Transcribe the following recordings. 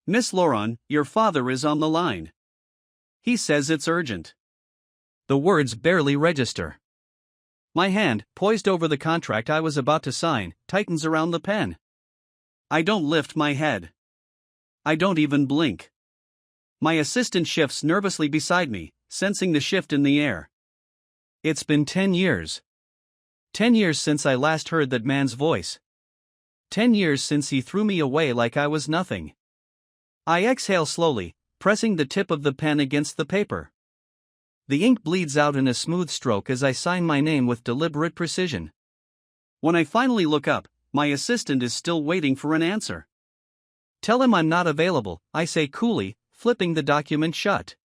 Miss Lauren, your father is on the line. He says it's urgent. The words barely register. My hand, poised over the contract I was about to sign, tightens around the pen. I don't lift my head. I don't even blink. My assistant shifts nervously beside me, sensing the shift in the air. It's been 10 years. 10 years since I last heard that man's voice. 10 years since he threw me away like I was nothing. I exhale slowly, pressing the tip of the pen against the paper. The ink bleeds out in a smooth stroke as I sign my name with deliberate precision. When I finally look up, my assistant is still waiting for an answer. Tell him I'm not available, I say coolly, flipping the document shut.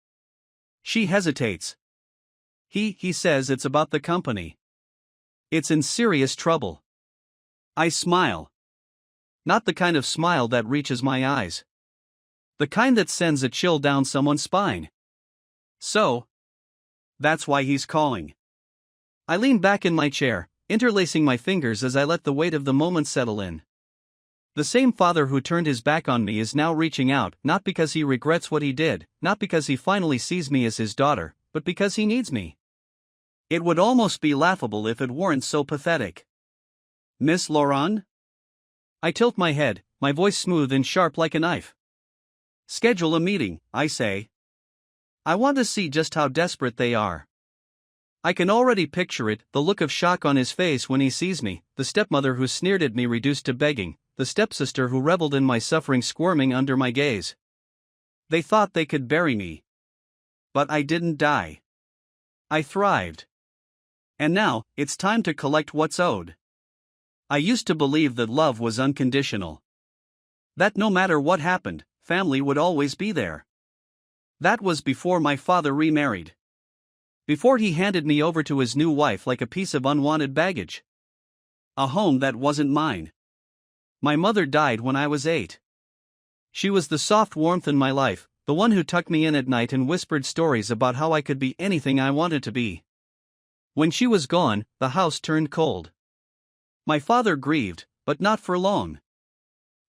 She hesitates. He says it's about the company. It's in serious trouble. I smile. Not the kind of smile that reaches my eyes. The kind that sends a chill down someone's spine. So, that's why he's calling. I lean back in my chair, interlacing my fingers as I let the weight of the moment settle in. The same father who turned his back on me is now reaching out, not because he regrets what he did, not because he finally sees me as his daughter, but because he needs me. It would almost be laughable if it weren't so pathetic. Miss Lauren? I tilt my head, my voice smooth and sharp like a knife. Schedule a meeting, I say. I want to see just how desperate they are. I can already picture it, the look of shock on his face when he sees me, the stepmother who sneered at me reduced to begging, the stepsister who reveled in my suffering squirming under my gaze. They thought they could bury me. But I didn't die. I thrived. And now, it's time to collect what's owed. I used to believe that love was unconditional. That no matter what happened, family would always be there. That was before my father remarried. Before he handed me over to his new wife like a piece of unwanted baggage. A home that wasn't mine. My mother died when I was 8. She was the soft warmth in my life, the one who tucked me in at night and whispered stories about how I could be anything I wanted to be. When she was gone, the house turned cold. My father grieved, but not for long.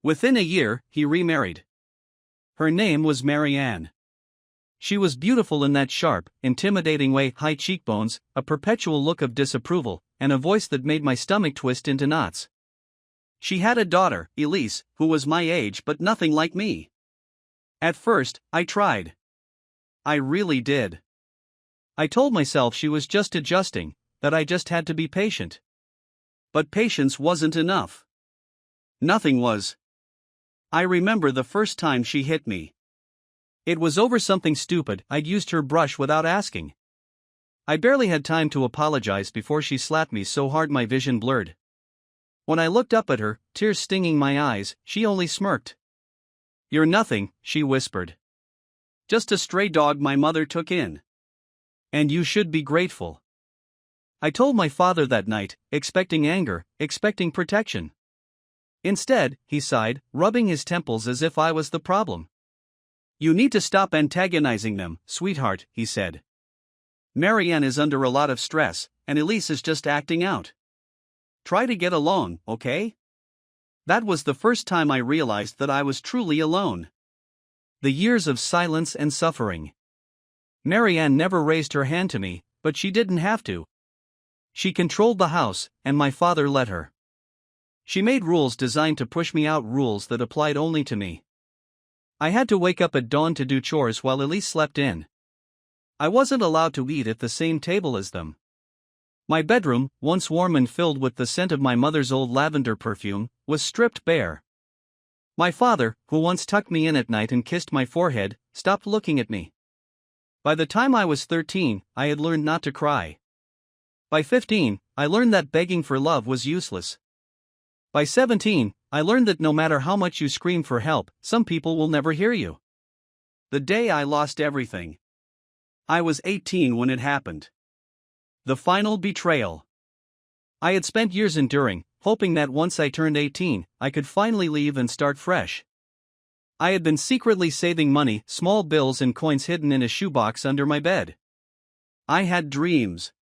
Within a year, he remarried. Her name was Mary Ann. She was beautiful in that sharp, intimidating way, high cheekbones, a perpetual look of disapproval, and a voice that made my stomach twist into knots. She had a daughter, Elise, who was my age but nothing like me. At first, I tried. I really did. I told myself she was just adjusting, that I just had to be patient. But patience wasn't enough. Nothing was. I remember the first time she hit me. It was over something stupid. I'd used her brush without asking. I barely had time to apologize before she slapped me so hard my vision blurred. When I looked up at her, tears stinging my eyes, she only smirked. "You're nothing," she whispered. "Just a stray dog my mother took in. And you should be grateful." I told my father that night, expecting anger, expecting protection. Instead, he sighed, rubbing his temples as if I was the problem. "You need to stop antagonizing them, sweetheart," he said. "Mary Ann is under a lot of stress, and Elise is just acting out. Try to get along, okay?" That was the first time I realized that I was truly alone. The years of silence and suffering. Mary Ann never raised her hand to me, but she didn't have to. She controlled the house, and my father let her. She made rules designed to push me out, rules that applied only to me. I had to wake up at dawn to do chores while Elise slept in. I wasn't allowed to eat at the same table as them. My bedroom, once warm and filled with the scent of my mother's old lavender perfume, was stripped bare. My father, who once tucked me in at night and kissed my forehead, stopped looking at me. By the time I was 13, I had learned not to cry. By 15, I learned that begging for love was useless. By 17, I learned that no matter how much you scream for help, some people will never hear you. The day I lost everything. I was 18 when it happened. The final betrayal. I had spent years enduring, hoping that once I turned 18, I could finally leave and start fresh. I had been secretly saving money, small bills and coins hidden in a shoebox under my bed. I had dreams.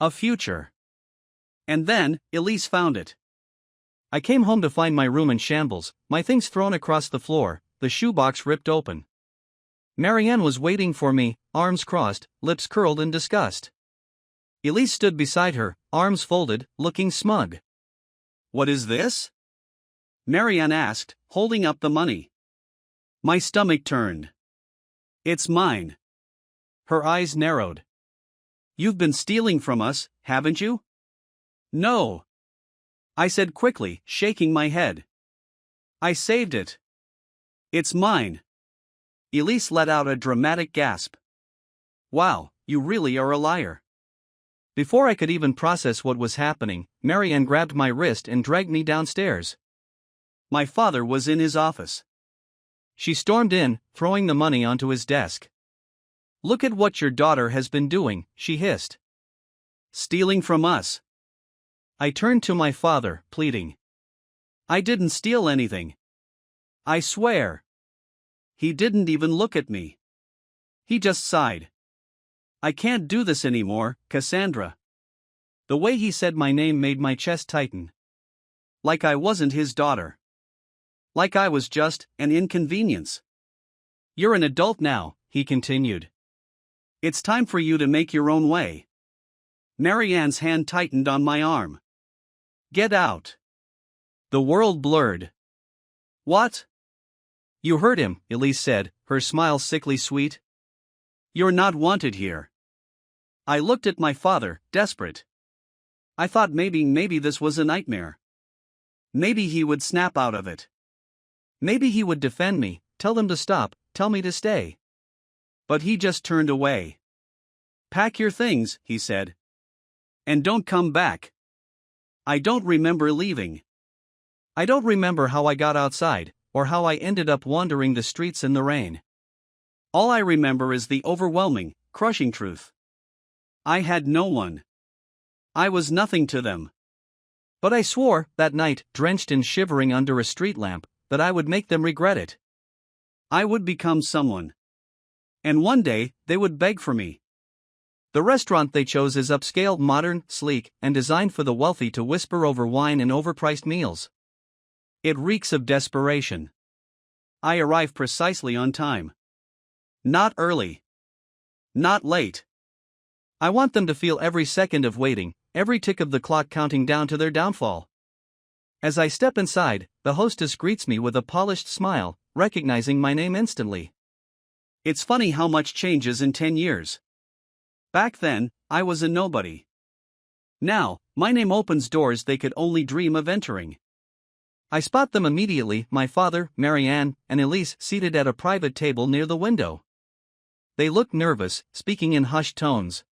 A future. And then, Elise found it. I came home to find my room in shambles, my things thrown across the floor, the shoebox ripped open. Marianne was waiting for me, arms crossed, lips curled in disgust. Elise stood beside her, arms folded, looking smug. "What is this?" Marianne asked, holding up the money. My stomach turned. "It's mine." Her eyes narrowed. "You've been stealing from us, haven't you?" "No," I said quickly, shaking my head. "I saved it. It's mine." Elise let out a dramatic gasp. "Wow, you really are a liar." Before I could even process what was happening, Marianne grabbed my wrist and dragged me downstairs. My father was in his office. She stormed in, throwing the money onto his desk. "Look at what your daughter has been doing," she hissed. "Stealing from us." I turned to my father, pleading. "I didn't steal anything. I swear." He didn't even look at me. He just sighed. "I can't do this anymore, Cassandra." The way he said my name made my chest tighten. Like I wasn't his daughter. Like I was just an inconvenience. "You're an adult now," he continued. "It's time for you to make your own way." Marianne's hand tightened on my arm. "Get out." The world blurred. "What?" "You heard him," Elise said, her smile sickly sweet. "You're not wanted here." I looked at my father, desperate. I thought maybe this was a nightmare. Maybe he would snap out of it. Maybe he would defend me, tell them to stop, tell me to stay. But he just turned away. "Pack your things," he said. "And don't come back." I don't remember leaving. I don't remember how I got outside, or how I ended up wandering the streets in the rain. All I remember is the overwhelming, crushing truth. I had no one. I was nothing to them. But I swore, that night, drenched and shivering under a street lamp, that I would make them regret it. I would become someone. And one day, they would beg for me. The restaurant they chose is upscale, modern, sleek, and designed for the wealthy to whisper over wine and overpriced meals. It reeks of desperation. I arrive precisely on time. Not early. Not late. I want them to feel every second of waiting, every tick of the clock counting down to their downfall. As I step inside, the hostess greets me with a polished smile, recognizing my name instantly. It's funny how much changes in 10 years. Back then, I was a nobody. Now, my name opens doors they could only dream of entering. I spot them immediately, my father, Marianne, and Elise seated at a private table near the window. They look nervous, speaking in hushed tones.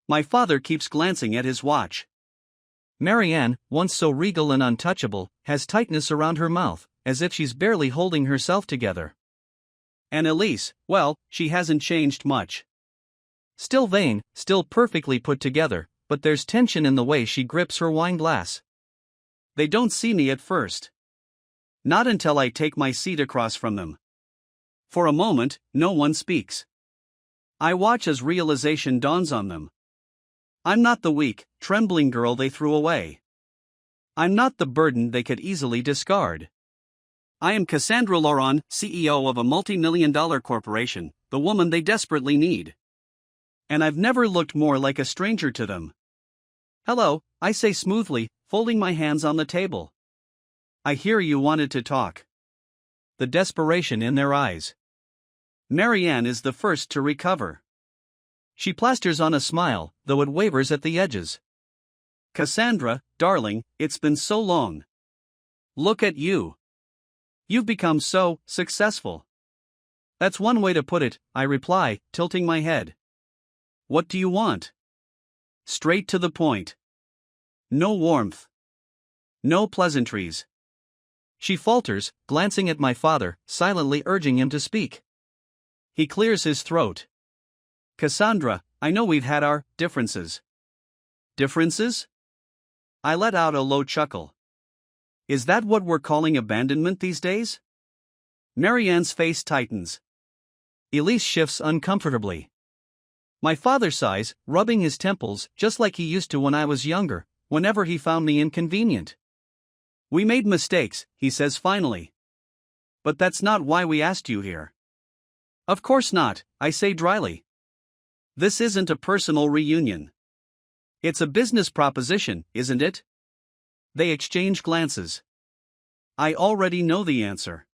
My father keeps glancing at his watch. Marianne, once so regal and untouchable, has tightness around her mouth, as if she's barely holding herself together. And Elise, well, she hasn't changed much. Still vain, still perfectly put together, but there's tension in the way she grips her wine glass. They don't see me at first. Not until I take my seat across from them. For a moment, no one speaks. I watch as realization dawns on them. I'm not the weak, trembling girl they threw away. I'm not the burden they could easily discard. I am Cassandra Laurent, CEO of a multi-million-dollar corporation, the woman they desperately need. And I've never looked more like a stranger to them. "Hello," I say smoothly, folding my hands on the table. "I hear you wanted to talk." The desperation in their eyes. Marianne is the first to recover. She plasters on a smile, though it wavers at the edges. "Cassandra, darling, it's been so long. Look at you. You've become so successful." "That's one way to put it," I reply, tilting my head. "What do you want?" Straight to the point. No warmth. No pleasantries. She falters, glancing at my father, silently urging him to speak. He clears his throat. "Cassandra, I know we've had our differences." "Differences?" I let out a low chuckle. Is that what we're calling abandonment these days? Marianne's face tightens. Elise shifts uncomfortably. My father sighs, rubbing his temples just like he used to when I was younger, whenever he found me inconvenient. "We made mistakes," he says finally. But that's not why we asked you here. Of course not, I say dryly. This isn't a personal reunion. It's a business proposition, isn't it? They exchange glances. I already know the answer.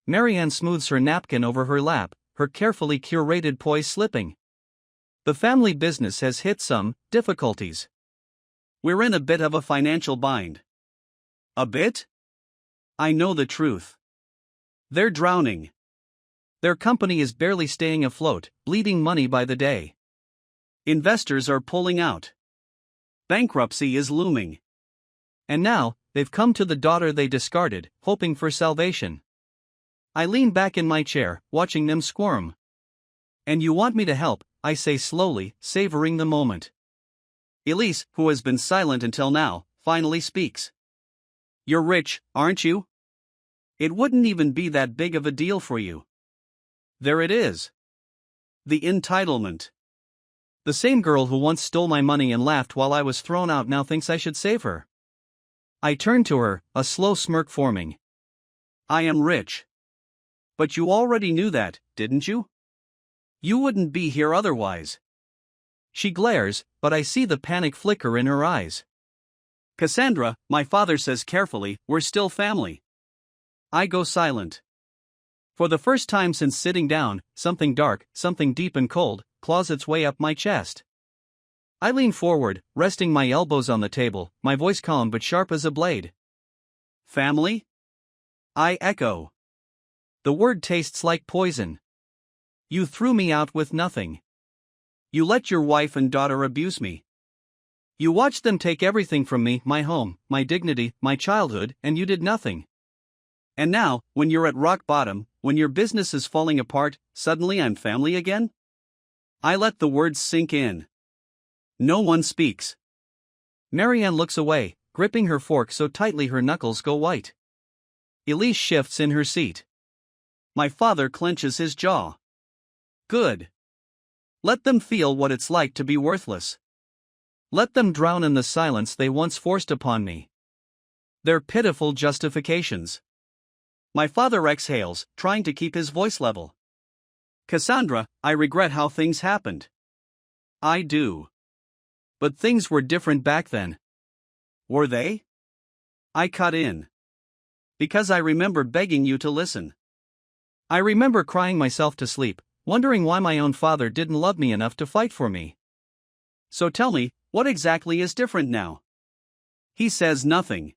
Marianne smooths her napkin over her lap, her carefully curated poise slipping. The family business has hit some difficulties. We're in a bit of a financial bind. A bit? I know the truth. They're drowning. Their company is barely staying afloat, bleeding money by the day. Investors are pulling out. Bankruptcy is looming. And now, they've come to the daughter they discarded, hoping for salvation. I lean back in my chair, watching them squirm. And you want me to help, I say slowly, savoring the moment. Elise, who has been silent until now, finally speaks. You're rich, aren't you? It wouldn't even be that big of a deal for you. There it is. The entitlement. The same girl who once stole my money and laughed while I was thrown out now thinks I should save her. I turn to her, a slow smirk forming. I am rich. But you already knew that, didn't you? You wouldn't be here otherwise. She glares, but I see the panic flicker in her eyes. Cassandra, my father says carefully, we're still family. I go silent. For the first time since sitting down, something dark, something deep and cold, claws its way up my chest. I lean forward, resting my elbows on the table, my voice calm but sharp as a blade. Family? I echo. The word tastes like poison. You threw me out with nothing. You let your wife and daughter abuse me. You watched them take everything from me, my home, my dignity, my childhood, and you did nothing. And now, when you're at rock bottom, when your business is falling apart, suddenly I'm family again? I let the words sink in. No one speaks. Marianne looks away, gripping her fork so tightly her knuckles go white. Elise shifts in her seat. My father clenches his jaw. Good. Let them feel what it's like to be worthless. Let them drown in the silence they once forced upon me. Their pitiful justifications. My father exhales, trying to keep his voice level. Cassandra, I regret how things happened. I do. But things were different back then. Were they? I cut in. Because I remember begging you to listen. I remember crying myself to sleep, wondering why my own father didn't love me enough to fight for me. So tell me, what exactly is different now? He says nothing.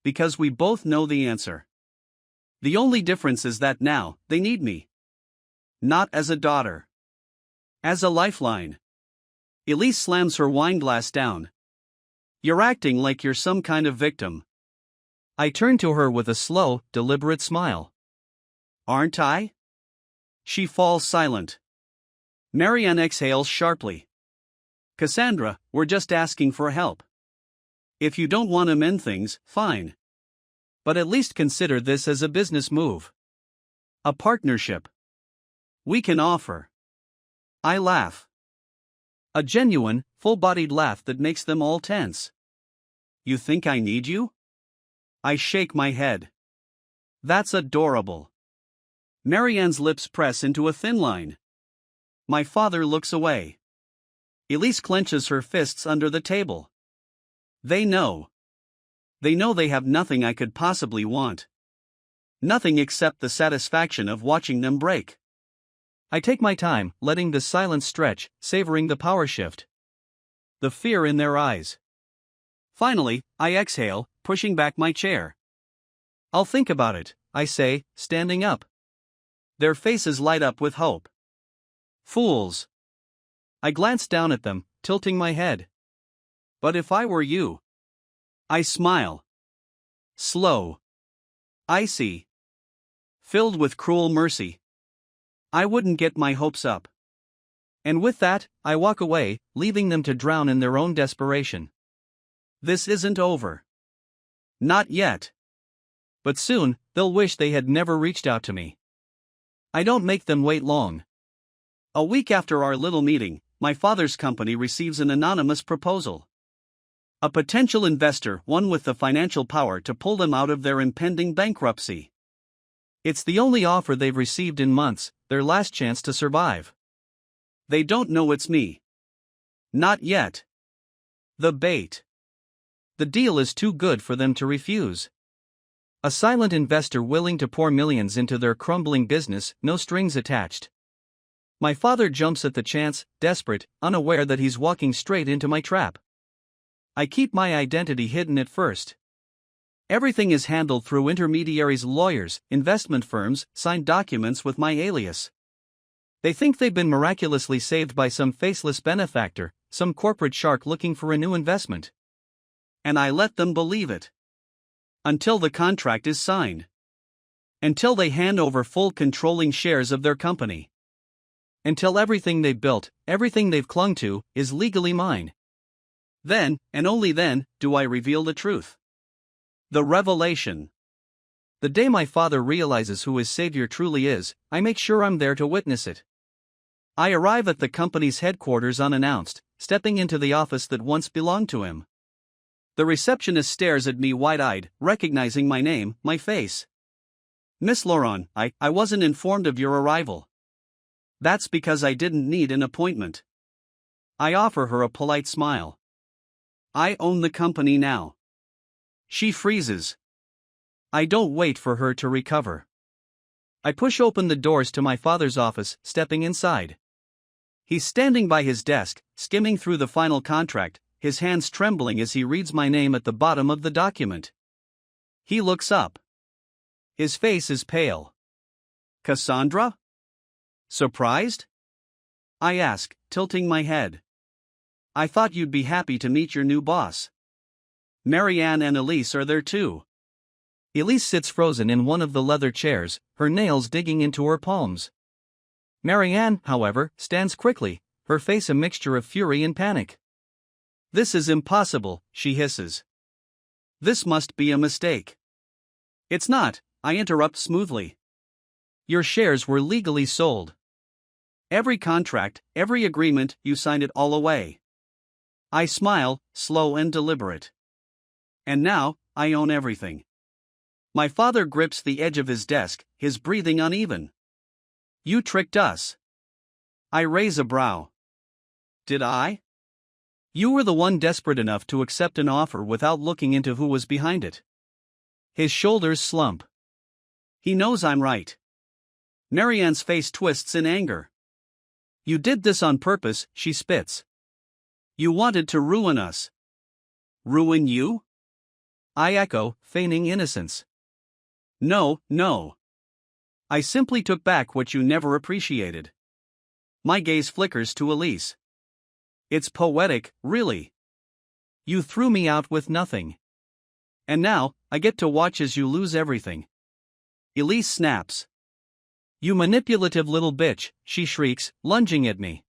Because we both know the answer. The only difference is that now, they need me. Not as a daughter. As a lifeline. Elise slams her wine glass down. You're acting like you're some kind of victim. I turn to her with a slow, deliberate smile. Aren't I? She falls silent. Marianne exhales sharply. Cassandra, we're just asking for help. If you don't want to mend things, fine. But at least consider this as a business move. A partnership. We can offer. I laugh. A genuine, full-bodied laugh that makes them all tense. You think I need you? I shake my head. That's adorable. Marianne's lips press into a thin line. My father looks away. Elise clenches her fists under the table. They know. They know they have nothing I could possibly want. Nothing except the satisfaction of watching them break. I take my time, letting the silence stretch, savoring the power shift. The fear in their eyes. Finally, I exhale, pushing back my chair. I'll think about it, I say, standing up. Their faces light up with hope. Fools. I glance down at them, tilting my head. But if I were you? I smile. Slow. Icy. Filled with cruel mercy. I wouldn't get my hopes up. And with that, I walk away, leaving them to drown in their own desperation. This isn't over. Not yet. But soon, they'll wish they had never reached out to me. I don't make them wait long. A week after our little meeting, my father's company receives an anonymous proposal. A potential investor, one with the financial power to pull them out of their impending bankruptcy. It's the only offer they've received in months, their last chance to survive. They don't know it's me. Not yet. The bait. The deal is too good for them to refuse. A silent investor willing to pour millions into their crumbling business, no strings attached. My father jumps at the chance, desperate, unaware that he's walking straight into my trap. I keep my identity hidden at first. Everything is handled through intermediaries, lawyers, investment firms, signed documents with my alias. They think they've been miraculously saved by some faceless benefactor, some corporate shark looking for a new investment. And I let them believe it. Until the contract is signed. Until they hand over full controlling shares of their company. Until everything they've built, everything they've clung to, is legally mine. Then, and only then, do I reveal the truth. The revelation. The day my father realizes who his savior truly is, I make sure I'm there to witness it. I arrive at the company's headquarters unannounced, stepping into the office that once belonged to him. The receptionist stares at me wide-eyed, recognizing my name, my face. Miss Laurent, I wasn't informed of your arrival. That's because I didn't need an appointment. I offer her a polite smile. I own the company now. She freezes. I don't wait for her to recover. I push open the doors to my father's office, stepping inside. He's standing by his desk, skimming through the final contract, his hands trembling as he reads my name at the bottom of the document. He looks up. His face is pale. Cassandra? Surprised? I ask, tilting my head. I thought you'd be happy to meet your new boss. Marianne and Elise are there too. Elise sits frozen in one of the leather chairs, her nails digging into her palms. Marianne, however, stands quickly, her face a mixture of fury and panic. This is impossible, she hisses. This must be a mistake. It's not, I interrupt smoothly. Your shares were legally sold. Every contract, every agreement, you signed it all away. I smile, slow and deliberate. And now, I own everything. My father grips the edge of his desk, his breathing uneven. You tricked us. I raise a brow. Did I? You were the one desperate enough to accept an offer without looking into who was behind it. His shoulders slump. He knows I'm right. Marianne's face twists in anger. You did this on purpose, she spits. You wanted to ruin us. Ruin you? I echo, feigning innocence. No. I simply took back what you never appreciated. My gaze flickers to Elise. It's poetic, really. You threw me out with nothing. And now, I get to watch as you lose everything. Elise snaps. You manipulative little bitch, she shrieks, lunging at me.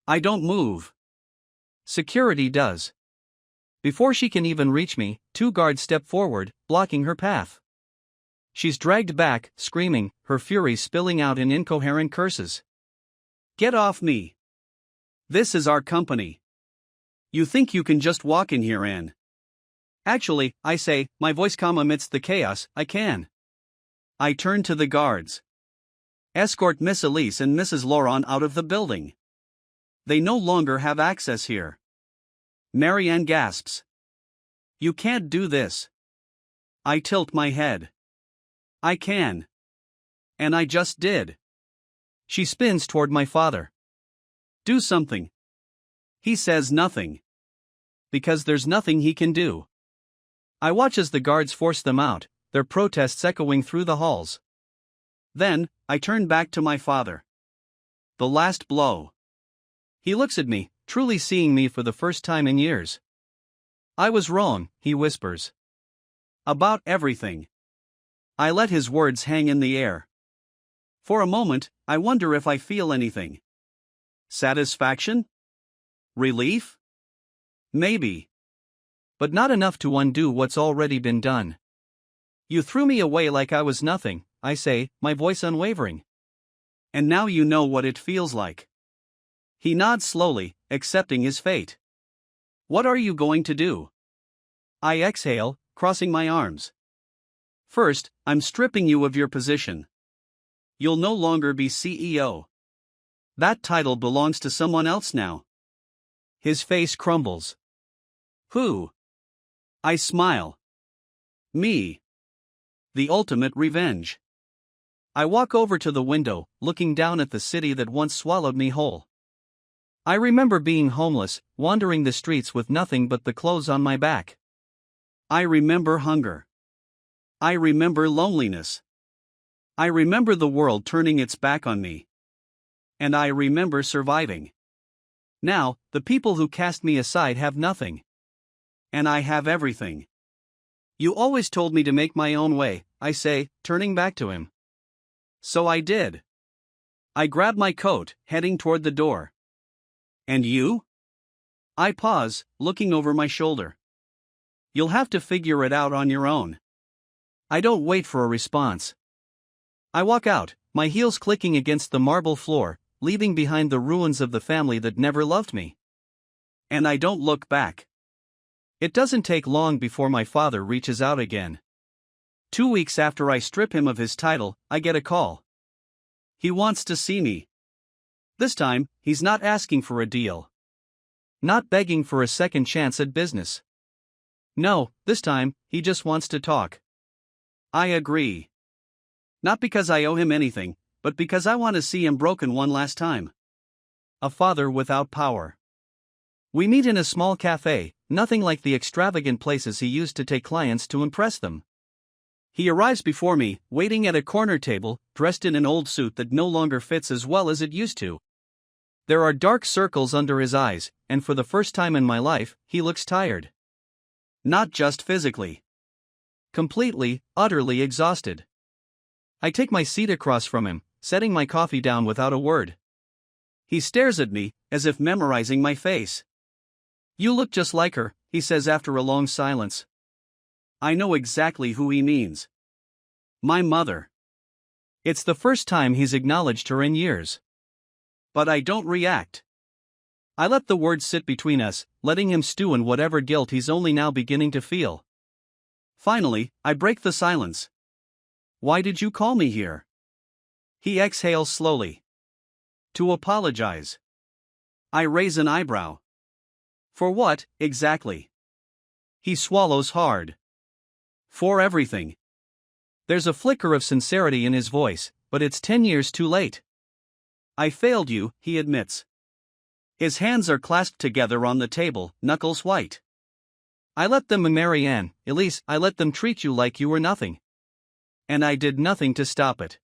I don't move. Security does. Before she can even reach me, 2 guards step forward, blocking her path. She's dragged back, screaming, her fury spilling out in incoherent curses. Get off me. This is our company. You think you can just walk in here and... Actually, I say, my voice calm amidst the chaos, I can. I turn to the guards. Escort Miss Elise and Mrs. Laurent out of the building. They no longer have access here. Marianne gasps. You can't do this. I tilt my head. I can. And I just did. She spins toward my father. Do something. He says nothing. Because there's nothing he can do. I watch as the guards force them out, their protests echoing through the halls. Then, I turn back to my father. The last blow. He looks at me, truly seeing me for the first time in years. I was wrong, he whispers. About everything. I let his words hang in the air. For a moment, I wonder if I feel anything. Satisfaction? Relief? Maybe. But not enough to undo what's already been done. You threw me away like I was nothing, I say, my voice unwavering. And now you know what it feels like. He nods slowly, accepting his fate. What are you going to do? I exhale, crossing my arms. First, I'm stripping you of your position. You'll no longer be CEO. That title belongs to someone else now. His face crumbles. Who? I smile. Me. The ultimate revenge. I walk over to the window, looking down at the city that once swallowed me whole. I remember being homeless, wandering the streets with nothing but the clothes on my back. I remember hunger. I remember loneliness. I remember the world turning its back on me. And I remember surviving. Now, the people who cast me aside have nothing. And I have everything. You always told me to make my own way, I say, turning back to him. So I did. I grab my coat, heading toward the door. And you? I pause, looking over my shoulder. You'll have to figure it out on your own. I don't wait for a response. I walk out, my heels clicking against the marble floor, leaving behind the ruins of the family that never loved me. And I don't look back. It doesn't take long before my father reaches out again. 2 weeks after I strip him of his title, I get a call. He wants to see me. This time, he's not asking for a deal. Not begging for a second chance at business. No, this time, he just wants to talk. I agree. Not because I owe him anything, but because I want to see him broken one last time. A father without power. We meet in a small cafe, nothing like the extravagant places he used to take clients to impress them. He arrives before me, waiting at a corner table, dressed in an old suit that no longer fits as well as it used to. There are dark circles under his eyes, and for the first time in my life, he looks tired. Not just physically. Completely, utterly exhausted. I take my seat across from him, setting my coffee down without a word. He stares at me, as if memorizing my face. You look just like her, he says after a long silence. I know exactly who he means. My mother. It's the first time he's acknowledged her in years. But I don't react. I let the words sit between us, letting him stew in whatever guilt he's only now beginning to feel. Finally, I break the silence. Why did you call me here? He exhales slowly. To apologize. I raise an eyebrow. For what, exactly? He swallows hard. For everything. There's a flicker of sincerity in his voice, but it's 10 years too late. I failed you, he admits. His hands are clasped together on the table, knuckles white. I let them marry Anne, Elise, I let them treat you like you were nothing. And I did nothing to stop it.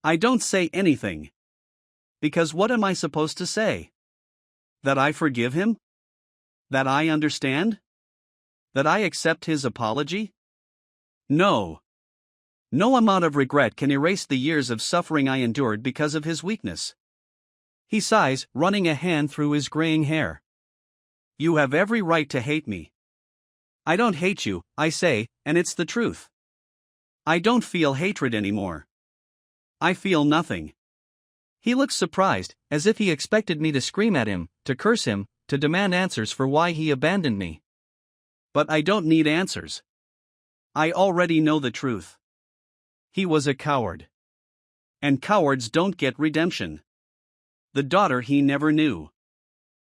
I don't say anything. Because what am I supposed to say? That I forgive him? That I understand? That I accept his apology? No. No amount of regret can erase the years of suffering I endured because of his weakness. He sighs, running a hand through his graying hair. You have every right to hate me. I don't hate you, I say, and it's the truth. I don't feel hatred anymore. I feel nothing. He looks surprised, as if he expected me to scream at him, to curse him, to demand answers for why he abandoned me. But I don't need answers. I already know the truth. He was a coward. And cowards don't get redemption. The daughter he never knew.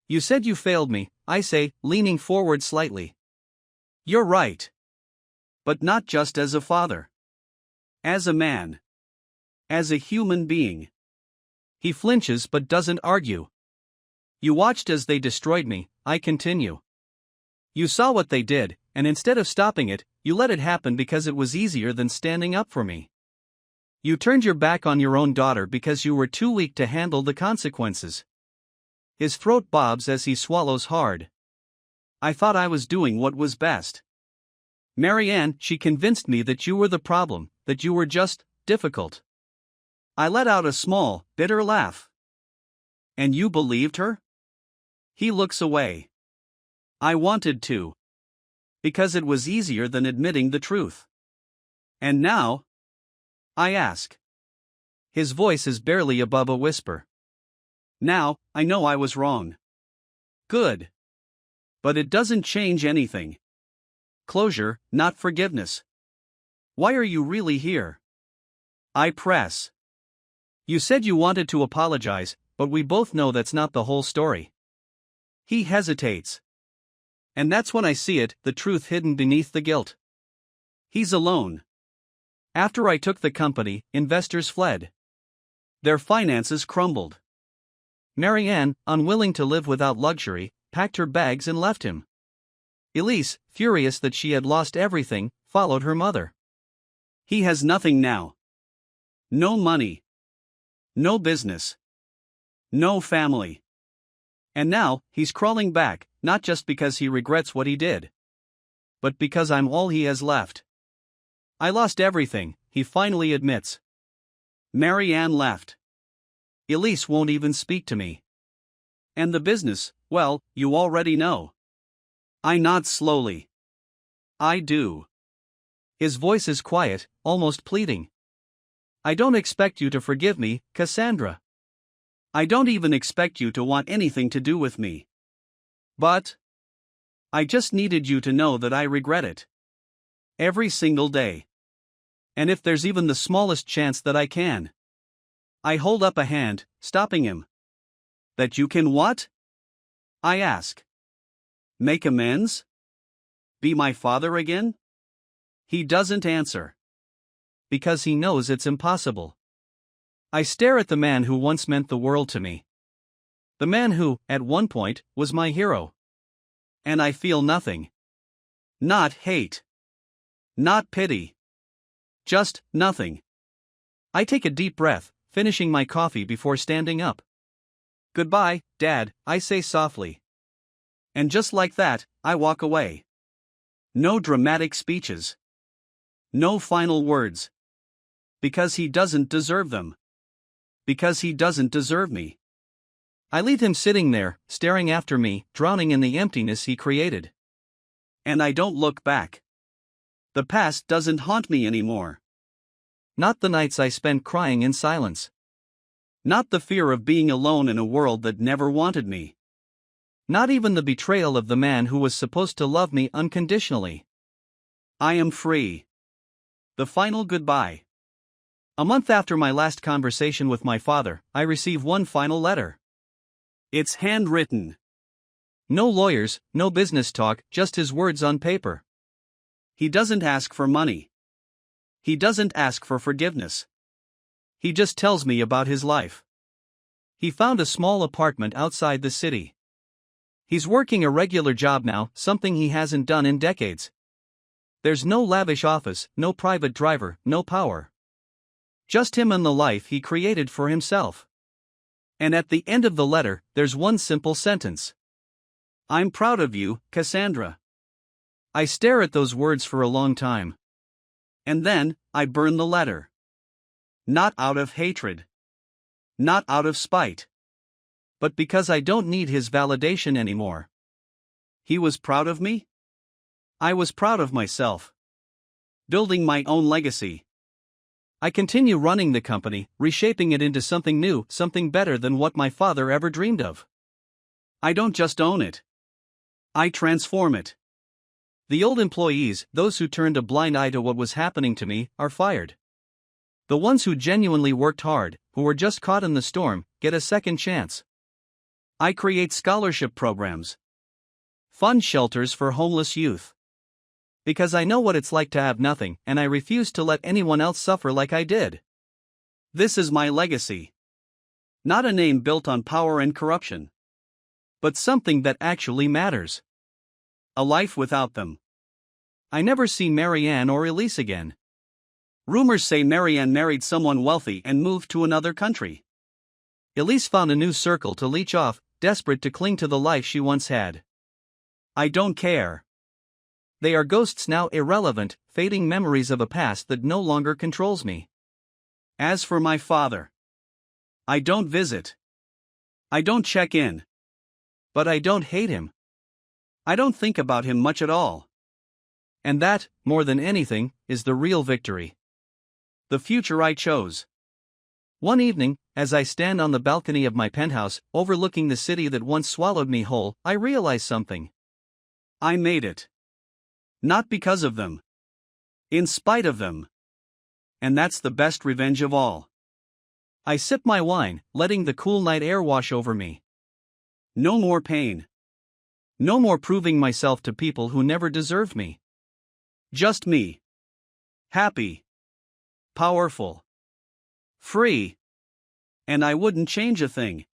You said you failed me, I say, leaning forward slightly. You're right. But not just as a father. As a man. As a human being. He flinches but doesn't argue. You watched as they destroyed me, I continue. You saw what they did, and instead of stopping it, you let it happen because it was easier than standing up for me. You turned your back on your own daughter because you were too weak to handle the consequences. His throat bobs as he swallows hard. I thought I was doing what was best. Marianne, she convinced me that you were the problem, that you were just difficult. I let out a small, bitter laugh. And you believed her? He looks away. I wanted to. Because it was easier than admitting the truth. And now? I ask. His voice is barely above a whisper. Now, I know I was wrong. Good. But it doesn't change anything. Closure, not forgiveness. Why are you really here? I press. You said you wanted to apologize, but we both know that's not the whole story. He hesitates. And that's when I see it, the truth hidden beneath the guilt. He's alone. After I took the company, investors fled. Their finances crumbled. Marianne, unwilling to live without luxury, packed her bags and left him. Elise, furious that she had lost everything, followed her mother. He has nothing now. No money. No business. No family. And now, he's crawling back, not just because he regrets what he did, but because I'm all he has left. I lost everything, he finally admits. Marianne left. Elise won't even speak to me. And the business, well, you already know. I nod slowly. I do. His voice is quiet, almost pleading. I don't expect you to forgive me, Cassandra. I don't even expect you to want anything to do with me. But I just needed you to know that I regret it. Every single day. And if there's even the smallest chance that I can. I hold up a hand, stopping him. That you can what? I ask. Make amends? Be my father again? He doesn't answer. Because he knows it's impossible. I stare at the man who once meant the world to me. The man who, at one point, was my hero. And I feel nothing. Not hate. Not pity. Just nothing. I take a deep breath, finishing my coffee before standing up. Goodbye, Dad, I say softly. And just like that, I walk away. No dramatic speeches. No final words. Because he doesn't deserve them. Because he doesn't deserve me. I leave him sitting there, staring after me, drowning in the emptiness he created. And I don't look back. The past doesn't haunt me anymore. Not the nights I spent crying in silence. Not the fear of being alone in a world that never wanted me. Not even the betrayal of the man who was supposed to love me unconditionally. I am free. The final goodbye. A month after my last conversation with my father, I receive one final letter. It's handwritten. No lawyers, no business talk, just his words on paper. He doesn't ask for money. He doesn't ask for forgiveness. He just tells me about his life. He found a small apartment outside the city. He's working a regular job now, something he hasn't done in decades. There's no lavish office, no private driver, no power. Just him and the life he created for himself. And at the end of the letter, there's one simple sentence. I'm proud of you, Cassandra. I stare at those words for a long time. And then, I burn the letter. Not out of hatred. Not out of spite. But because I don't need his validation anymore. He was proud of me? I was proud of myself. Building my own legacy. I continue running the company, reshaping it into something new, something better than what my father ever dreamed of. I don't just own it. I transform it. The old employees, those who turned a blind eye to what was happening to me, are fired. The ones who genuinely worked hard, who were just caught in the storm, get a second chance. I create scholarship programs. Fund shelters for homeless youth. Because I know what it's like to have nothing, and I refuse to let anyone else suffer like I did. This is my legacy. Not a name built on power and corruption. But something that actually matters. A life without them. I never see Marianne or Elise again. Rumors say Marianne married someone wealthy and moved to another country. Elise found a new circle to leech off, desperate to cling to the life she once had. I don't care. They are ghosts now, irrelevant, fading memories of a past that no longer controls me. As for my father, I don't visit. I don't check in. But I don't hate him. I don't think about him much at all. And that, more than anything, is the real victory. The future I chose. One evening, as I stand on the balcony of my penthouse, overlooking the city that once swallowed me whole, I realize something. I made it. Not because of them. In spite of them. And that's the best revenge of all. I sip my wine, letting the cool night air wash over me. No more pain. No more proving myself to people who never deserved me. Just me. Happy. Powerful. Free. And I wouldn't change a thing.